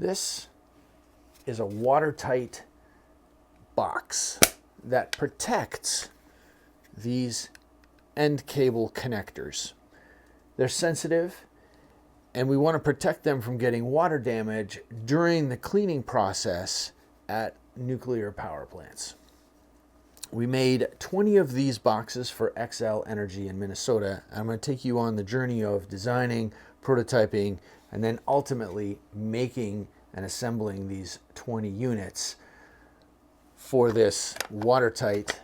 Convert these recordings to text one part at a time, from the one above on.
This is a watertight box that protects these end cable connectors. They're sensitive, and we want to protect them from getting water damage during the cleaning process at nuclear power plants. We made 20 of these boxes for XL Energy in Minnesota. I'm going to take you on the journey of designing, prototyping, and then ultimately making and assembling these 20 units for this watertight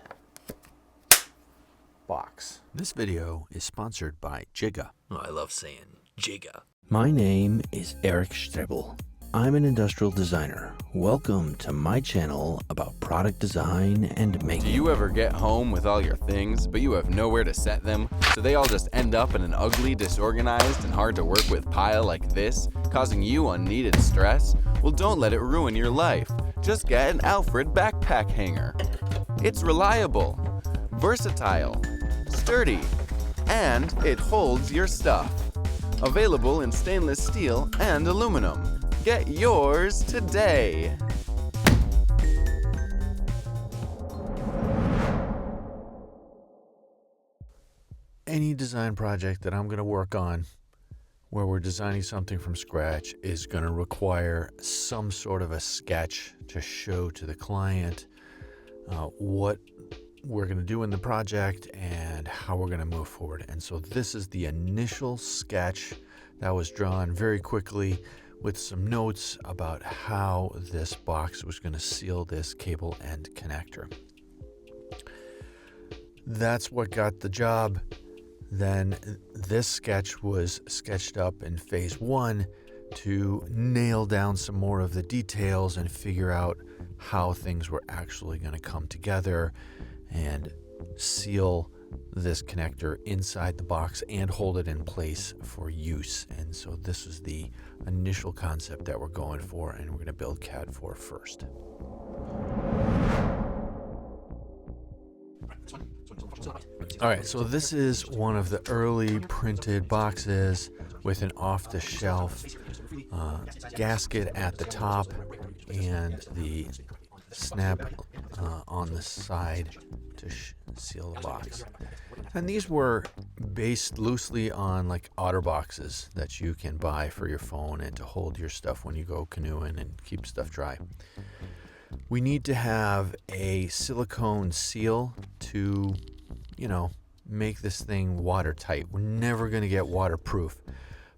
box. This video is sponsored by Giga. Oh, I love saying Giga. My name is Eric Strebel. I'm an industrial designer. Welcome to my channel about product design and making. Do you ever get home with all your things, but you have nowhere to set them, so they all just end up in an ugly, disorganized, and hard to work with pile like this, causing you unneeded stress? Well, don't let it ruin your life. Just get an Alfred backpack hanger. It's reliable, versatile, sturdy, and it holds your stuff. Available in stainless steel and aluminum. Get yours today. Any design project that I'm going to work on where we're designing something from scratch is going to require some sort of a sketch to show to the client what we're going to do in the project and how we're going to move forward. And so this is the initial sketch that was drawn very quickly with some notes about how this box was going to seal this cable end connector. That's what got the job. Then this sketch was sketched up in phase 1 to nail down some more of the details and figure out how things were actually going to come together and seal this connector inside the box and hold it in place for use. And so this is the initial concept that we're going for, and we're going to build CAD for first. All right, so this is one of the early printed boxes with an off-the-shelf gasket at the top and the snap on the side to seal the box. And these were based loosely on like otter boxes that you can buy for your phone and to hold your stuff when you go canoeing and keep stuff dry. We need to have a silicone seal to, make this thing watertight. We're never going to get waterproof,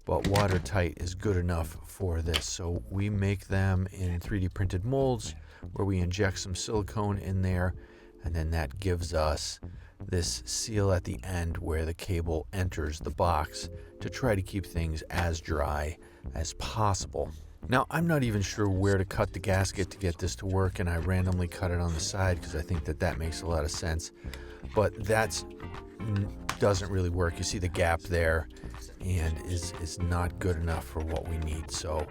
but watertight is good enough for this. So we make them in 3D printed molds where we inject some silicone in there, and then that gives us this seal at the end where the cable enters the box to try to keep things as dry as possible. Now, I'm not even sure where to cut the gasket to get this to work, and I randomly cut it on the side because I think that makes a lot of sense. But that doesn't really work. You see the gap there, and is not good enough for what we need. So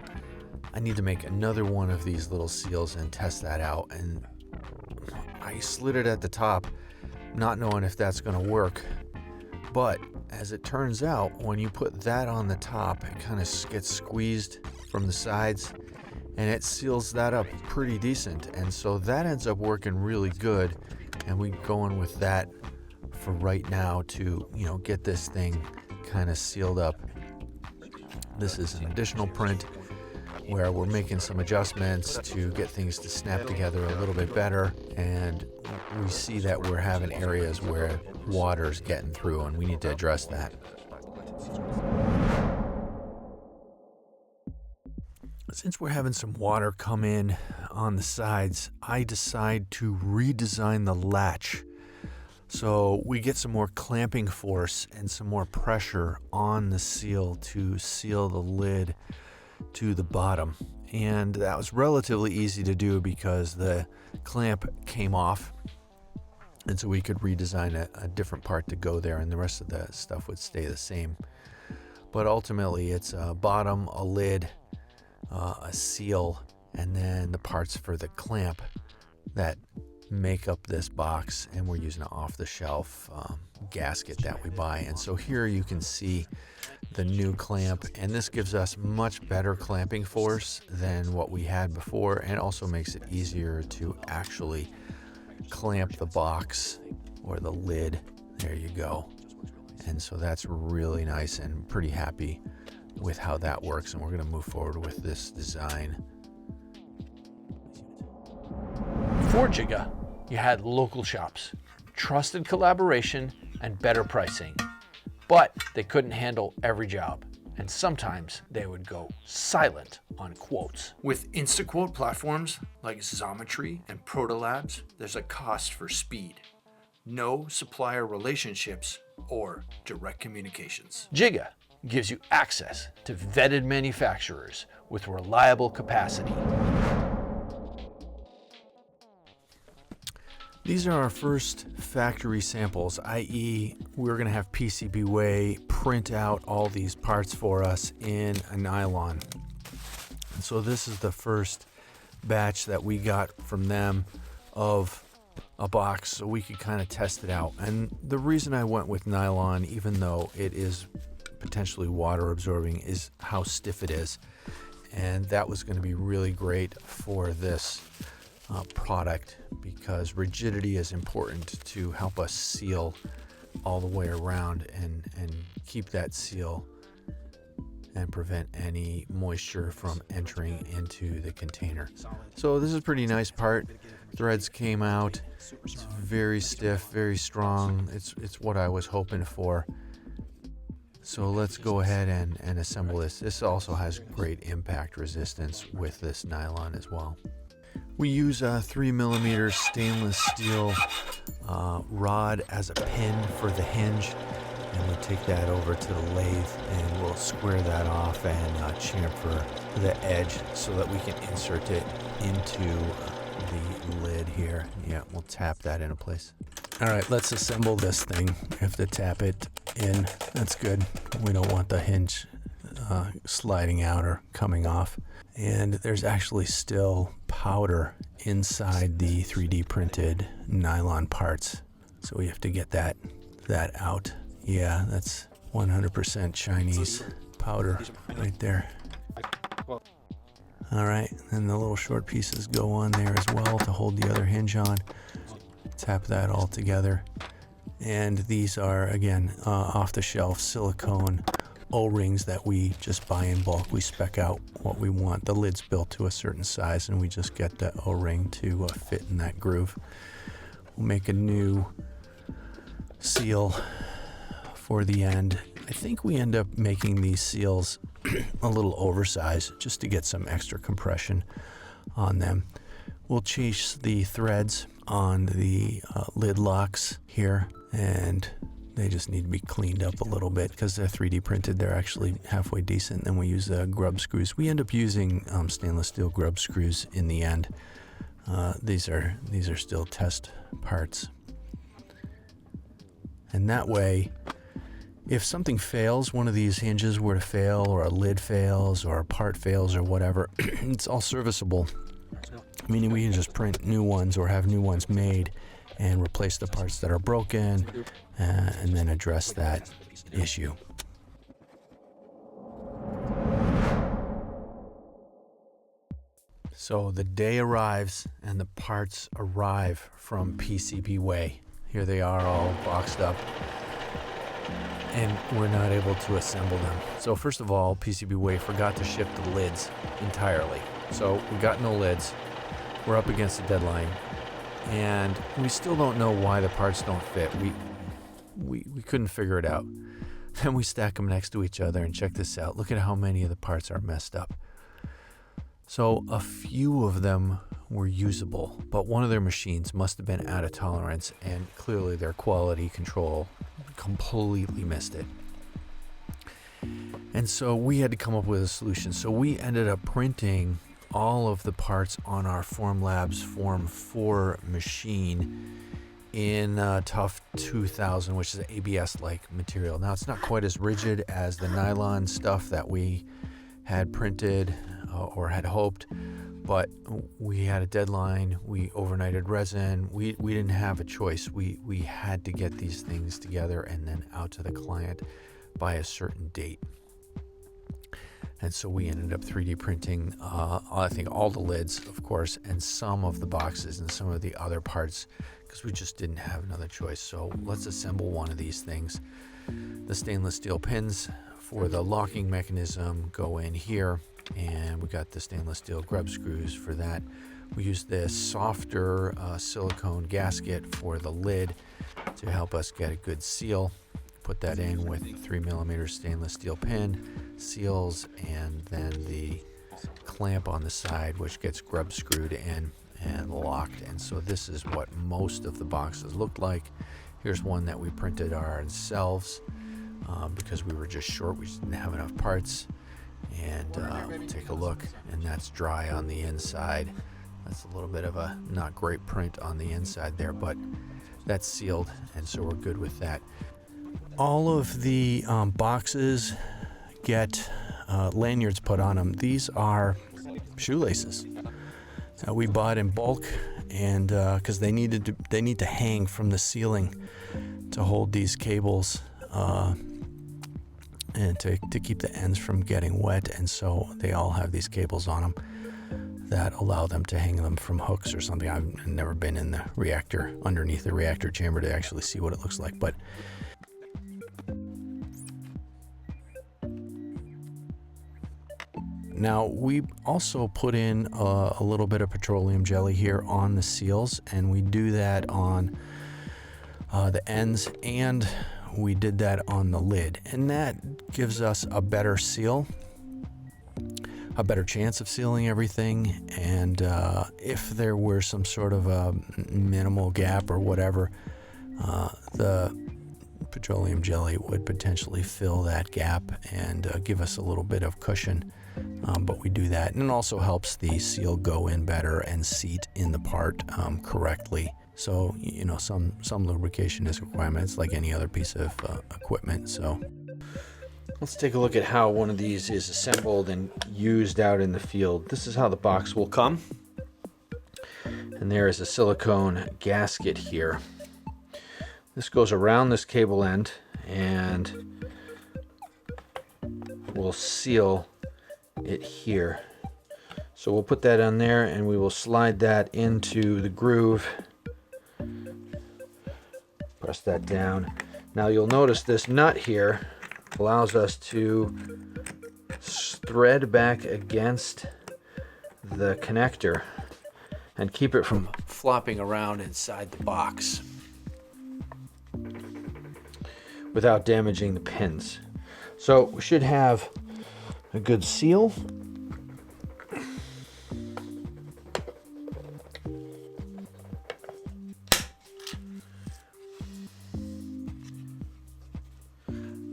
I need to make another one of these little seals and test that out. And I slid it at the top, not knowing if that's going to work. But as it turns out, when you put that on the top, it kind of gets squeezed from the sides, and it seals that up pretty decent. And so that ends up working really good, and we're going with that for right now to get this thing kind of sealed up. This is an additional print where we're making some adjustments to get things to snap together a little bit better, and we see that we're having areas where water's getting through, and we need to address that. Since we're having some water come in on the sides, I decide to redesign the latch so we get some more clamping force and some more pressure on the seal to seal the lid to the bottom. And that was relatively easy to do because the clamp came off, and so we could redesign a different part to go there, and the rest of the stuff would stay the same. But ultimately it's a bottom, a lid, a seal, and then the parts for the clamp that make up this box, and we're using an off-the-shelf gasket that we buy. And so here you can see the new clamp, and this gives us much better clamping force than what we had before, and also makes it easier to actually clamp the box or the lid. There you go. And so that's really nice, and pretty happy with how that works, and we're going to move forward with this design. Before Giga, you had local shops, trusted collaboration, and better pricing. But they couldn't handle every job, and sometimes they would go silent on quotes. With InstaQuote platforms like Xometry and Protolabs, there's a cost for speed, no supplier relationships, or direct communications. Giga gives you access to vetted manufacturers with reliable capacity. These are our first factory samples, i.e. we're going to have PCBWay print out all these parts for us in a nylon. And so this is the first batch that we got from them of a box, so we could kind of test it out. And the reason I went with nylon, even though it is potentially water absorbing, is how stiff it is. And that was going to be really great for this product, because rigidity is important to help us seal all the way around and keep that seal and prevent any moisture from entering into the container. So this is a pretty nice part. Threads came out. It's very stiff, very strong. It's what I was hoping for. So let's go ahead and assemble this. This also has great impact resistance with this nylon as well. We use a 3mm stainless steel rod as a pin for the hinge, and we'll take that over to the lathe and we'll square that off and chamfer the edge so that we can insert it into the lid here. Yeah, we'll tap that into place. All right, let's assemble this thing. We have to tap it in. That's good. We don't want the hinge sliding out or coming off. And there's actually still powder inside the 3D printed nylon parts. So we have to get that out. Yeah, that's 100% Chinese powder right there. All right, and the little short pieces go on there as well to hold the other hinge on. Tap that all together. And these are, again, off-the-shelf silicone O-rings that we just buy in bulk. We spec out what we want. The lid's built to a certain size, and we just get the O-ring to fit in that groove. We'll make a new seal for the end. I think we end up making these seals a little oversized just to get some extra compression on them. We'll chase the threads on the lid locks here, and they just need to be cleaned up a little bit because they're 3D printed. They're actually halfway decent. Then we use grub screws. We end up using stainless steel grub screws in the end. These are still test parts. And that way, if something fails, one of these hinges were to fail, or a lid fails, or a part fails, or whatever, it's all serviceable. Meaning we can just print new ones or have new ones made and replace the parts that are broken, and then address that issue. So the day arrives and the parts arrive from PCBWay. Here they are all boxed up, and we're not able to assemble them. So first of all, PCBWay forgot to ship the lids entirely. So we got no lids. We're up against the deadline, and we still don't know why the parts don't fit. We couldn't figure it out. Then we stack them next to each other, and check this out. Look at how many of the parts are messed up. So a few of them were usable, but one of their machines must have been out of tolerance, and clearly their quality control completely missed it. And so we had to come up with a solution. So we ended up printing all of the parts on our Formlabs Form 4 machine in Tough 2000, which is an ABS-like material. Now, it's not quite as rigid as the nylon stuff that we had printed or had hoped, but we had a deadline. We overnighted resin. We didn't have a choice. We had to get these things together and then out to the client by a certain date. And so we ended up 3D printing, I think, all the lids, of course, and some of the boxes and some of the other parts, because we just didn't have another choice. So let's assemble one of these things. The stainless steel pins for the locking mechanism go in here, and we got the stainless steel grub screws for that. We used this softer silicone gasket for the lid to help us get a good seal. Put that in with 3mm stainless steel pin, seals, and then the clamp on the side, which gets grub screwed in and locked. And so this is what most of the boxes look like. Here's one that we printed ourselves because we were just short. We just didn't have enough parts. And we'll take a look, and that's dry on the inside. That's a little bit of a not great print on the inside there, but that's sealed, and so we're good with that. All of the boxes get lanyards put on them. These are shoelaces that we bought in bulk, and because they need to hang from the ceiling to hold these cables and to keep the ends from getting wet, and so they all have these cables on them that allow them to hang them from hooks or something. I've never been in the reactor, underneath the reactor chamber, to actually see what it looks like, but now we also put in a little bit of petroleum jelly here on the seals, and we do that on the ends, and we did that on the lid, and that gives us a better seal, a better chance of sealing everything. And if there were some sort of a minimal gap or whatever, the petroleum jelly would potentially fill that gap and give us a little bit of cushion. But we do that, and it also helps the seal go in better and seat in the part correctly. So, you know, some lubrication is a requirement. It's like any other piece of equipment. So let's take a look at how one of these is assembled and used out in the field. This is how the box will come. And there is a silicone gasket here. This goes around this cable end and will seal it here. So we'll put that on there, and we will slide that into the groove. Press that down. Now you'll notice this nut here allows us to thread back against the connector and keep it from flopping around inside the box without damaging the pins. So we should have a good seal.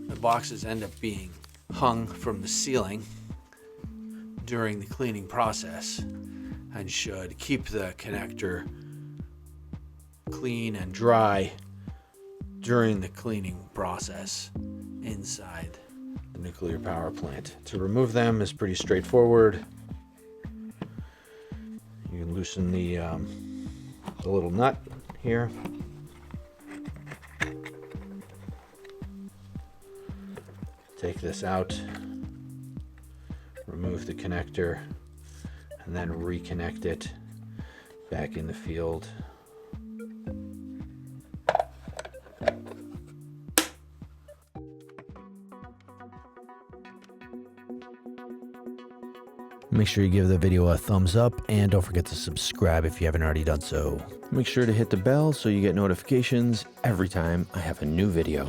The boxes end up being hung from the ceiling during the cleaning process and should keep the connector clean and dry during the cleaning process inside the nuclear power plant. To remove them is pretty straightforward. You can loosen the little nut here. Take this out, remove the connector, and then reconnect it back in the field. Make sure you give the video a thumbs up, and don't forget to subscribe if you haven't already done so. Make sure to hit the bell so you get notifications every time I have a new video.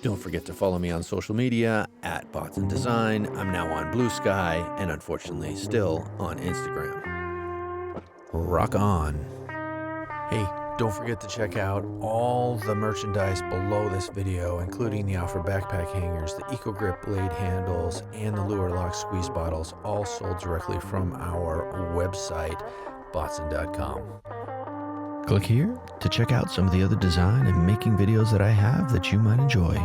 Don't forget to follow me on social media at Botzen Design. I'm now on Blue Sky, and unfortunately still on Instagram. Rock on. Hey, don't forget to check out all the merchandise below this video, including the Alpha backpack hangers, the Eco Grip blade handles, and the Lure Lock squeeze bottles, all sold directly from our website, Botzen.com. Click here to check out some of the other design and making videos that I have that you might enjoy.